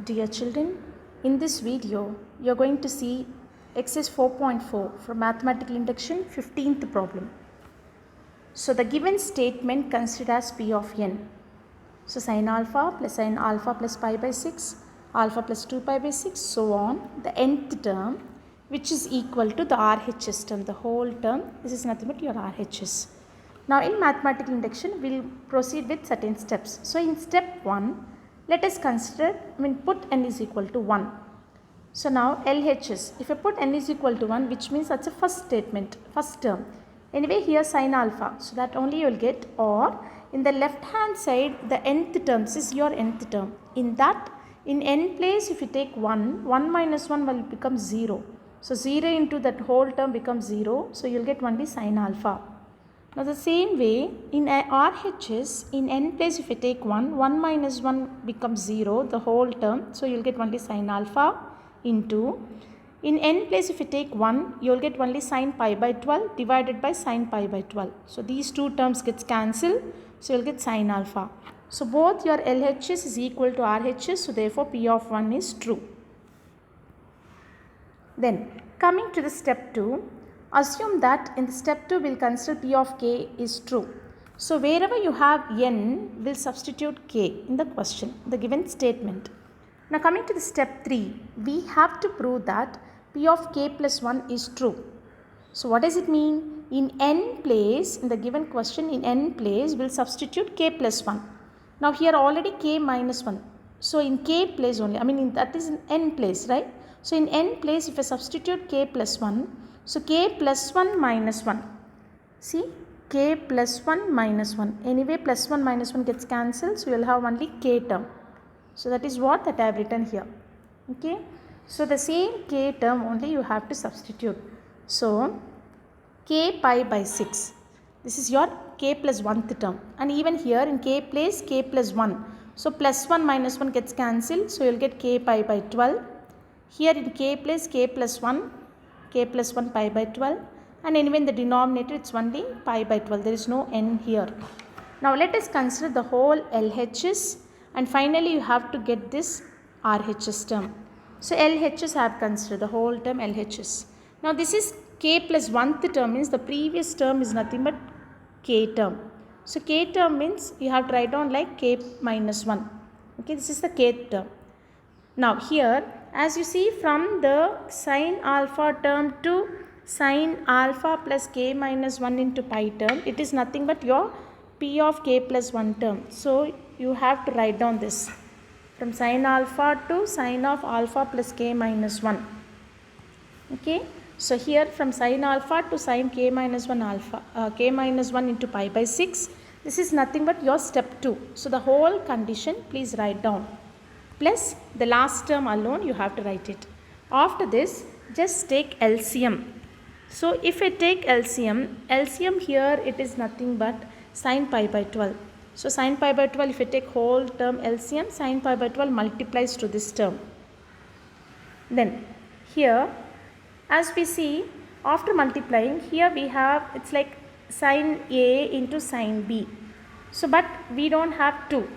Dear children, in this video you are going to see exercise 4.4 from mathematical induction 15th problem. So the given statement considered as P of n. So sin alpha plus pi by 6, alpha plus 2 pi by 6, so on. The nth term which is equal to the RHS term, the whole term. This is nothing but your RHS. Now in mathematical induction we will proceed with certain steps. So in step 1, let us consider, put n is equal to 1. So now LHS, if I put n is equal to 1, which means that's a first statement, first term. Anyway, here sin alpha, so that only you will get, or in the left hand side, the nth term, this is your nth term. In that, in n place, if you take 1, 1 minus 1 will become 0. So 0 into that whole term becomes 0, so you will get only sin alpha. Now the same way in RHS, in n place if you take 1, 1 minus 1 becomes 0, the whole term. So you will get only sin alpha into, in n place if you take 1, you will get only sin pi by 12 divided by sin pi by 12. So these two terms gets cancelled, so you will get sin alpha. So both your LHS is equal to RHS, so therefore P of 1 is true. Then coming to the step 2. Assume that in the step 2 we will consider P of k is true. So wherever you have n, we will substitute k in the question, the given statement. Now coming to the step 3, we have to prove that P of k plus 1 is true. So what does it mean? In n place, in the given question, in n place we will substitute k plus 1. Now here already k minus 1. So in k place only, that is in n place, right? So in n place if I substitute k plus 1, so k plus 1 minus 1. See, k plus 1 minus 1. Anyway, plus 1 minus 1 gets cancelled, so you will have only k term. So that is what that I have written here. Okay. So the same k term only you have to substitute. So k pi by 6. This is your k plus 1th term. And even here in k place k plus 1. So plus 1 minus 1 gets cancelled, so you will get k pi by 12. Here in k place k plus 1. K plus 1 pi by 12, and anyway in the denominator it's only pi by 12, there is no n here. Now let us consider the whole LHS, and finally you have to get this RHS term. So LHS I have considered the whole term LHS. Now this is k plus 1th term, means the previous term is nothing but k term. So k term means you have to write down like k minus 1. Okay, this is the kth term. Now here, as you see, from the sin alpha term to sin alpha plus k minus 1 into pi term, it is nothing but your P of k plus 1 term. So you have to write down this from sin alpha to sin of alpha plus k minus 1. Okay. So here from sin alpha to sin k minus 1 alpha, k minus 1 into pi by 6, this is nothing but your step 2. So the whole condition please write down. Plus the last term alone you have to write it. After this, just take LCM. So if I take LCM here it is nothing but sin pi by 12. So sin pi by 12, if I take whole term LCM, sin pi by 12 multiplies to this term. Then here, as we see, after multiplying, here we have, it's like sin A into sin B. So but we don't have 2.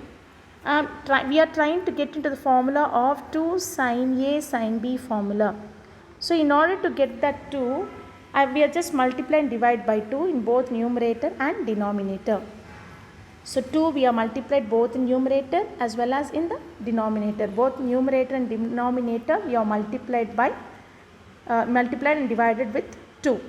We are trying to get into the formula of 2 sin A sin B formula. So in order to get that 2, we are just multiply and divide by 2 in both numerator and denominator. So 2 we are multiplied both in numerator as well as in the denominator. Both numerator and denominator we are multiplied and divided with 2.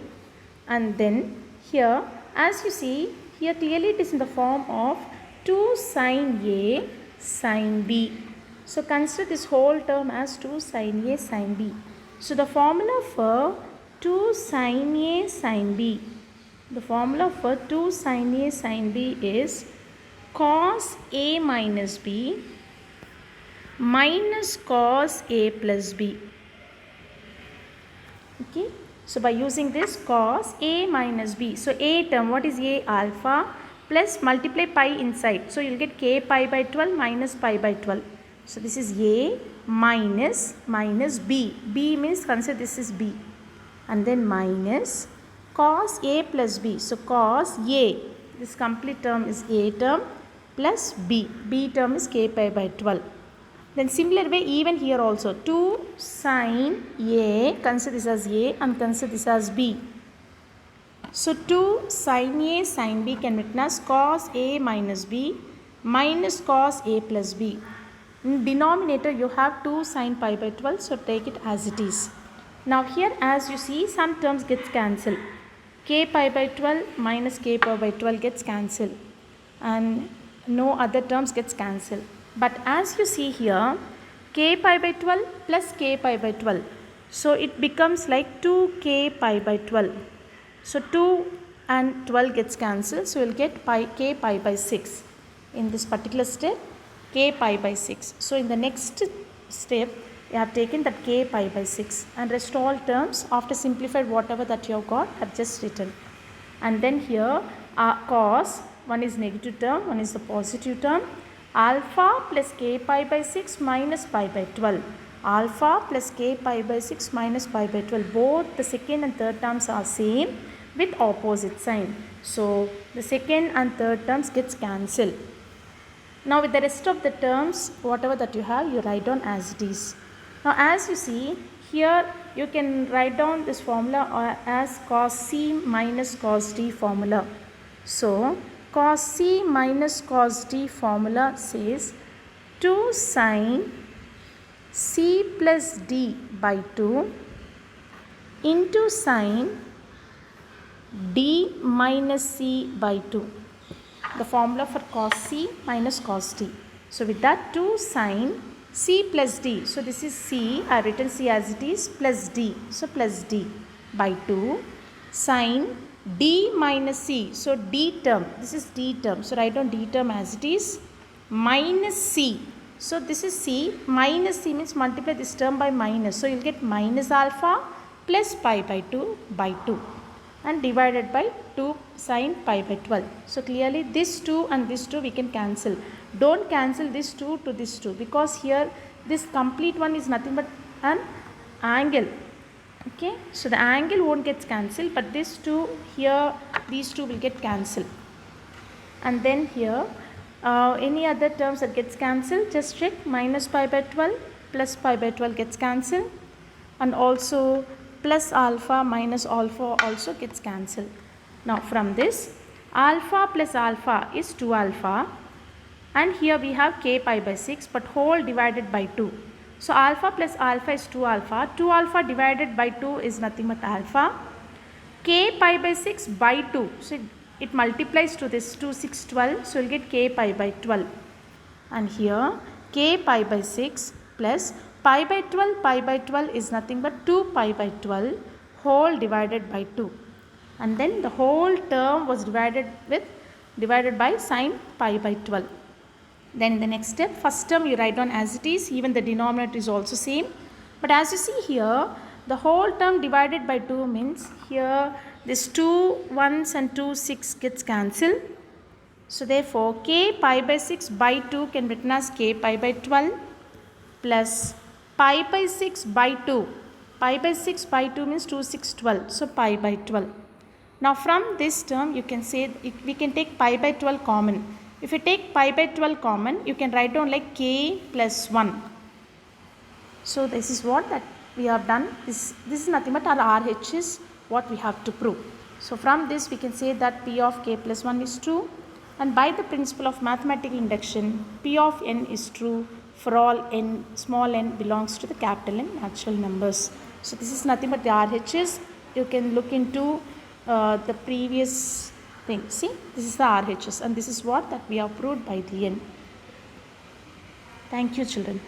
And then here, as you see, here clearly it is in the form of 2 sin A sin B. So consider this whole term as 2 sin A sin B. So the formula for 2 sin A sin B, the formula for 2 sin A sin B is cos A minus B minus cos A plus B. Okay. So by using this cos A minus B, so A term, what is A? Alpha, plus multiply pi inside. So you will get k pi by 12 minus pi by 12. So this is A minus B. B means consider this is B. And then minus cos A plus B. So cos A, this complete term is A term plus B. B term is k pi by 12. Then similar way even here also 2 sine A, consider this as A and consider this as B. So 2 sine A sine B can be written as cos A minus B minus cos A plus B. In denominator you have 2 sine pi by 12, so take it as it is. Now here as you see some terms gets cancelled. K pi by 12 minus K pi by 12 gets cancelled and no other terms gets cancelled. But as you see here K pi by 12 plus K pi by 12. So it becomes like 2K pi by 12. So 2 and 12 gets cancelled. So we'll get K pi by 6. In this particular step K pi by 6. So in the next step you have taken that K pi by 6 and rest all terms after simplified whatever that you have got have just written. And then here cos, one is negative term, one is the positive term. Alpha plus K pi by 6 minus pi by 12. Alpha plus K pi by 6 minus pi by 12. Both the second and third terms are same with opposite sign. So the second and third terms gets cancelled. Now with the rest of the terms, whatever that you have, you write down as it is. Now as you see here, you can write down this formula as cos C minus cos D formula. So cos C minus cos D formula says 2 sine C plus D by 2 into sine D minus C by 2. The formula for cos C minus cos D. So with that 2 sine C plus D. So this is C. I have written C as it is plus D. So plus D by 2 sine D minus C. So D term. This is D term. So write down D term as it is minus C. So this is C. Minus C means multiply this term by minus. So you will get minus alpha plus pi by 2 by 2. And divided by 2 sine pi by 12. So clearly this 2 and this 2 we can cancel. Don't cancel this 2 to this 2 because here this complete one is nothing but an angle. Okay, so the angle won't get cancelled, but this 2 here, these 2 will get cancelled. And then here any other terms that gets cancelled, just check. Minus pi by 12 plus pi by 12 gets cancelled, and also plus alpha minus alpha also gets cancelled. Now from this alpha plus alpha is 2 alpha, and here we have K pi by 6 but whole divided by 2. So alpha plus alpha is 2 alpha. 2 alpha divided by 2 is nothing but alpha. K pi by 6 by 2. So it multiplies to this 2, 6, 12. So you will get K pi by 12. And here K pi by 6 plus pi by 12 is nothing but 2 pi by 12 whole divided by 2. And then the whole term was divided by sine pi by 12. Then in the next step, first term you write down as it is, even the denominator is also same. But as you see here, the whole term divided by 2 means here this 2 1s and 2 6 gets cancelled. So therefore K pi by 6 by 2 can be written as K pi by 12 plus pi by 6 by 2. Pi by 6 by 2 means 2 6 12. So pi by 12. Now from this term you can say we can take pi by 12 common. If you take pi by 12 common, you can write down like K plus 1. So this is what that we have done. This is nothing but our RH is what we have to prove. So from this we can say that P of K plus 1 is true, and by the principle of mathematical induction, P of n is true for all n, small n belongs to the capital N natural numbers. So this is nothing but the RHS. You can look into the previous thing. See, this is the RHS and this is what that we have proved by the end. Thank you children.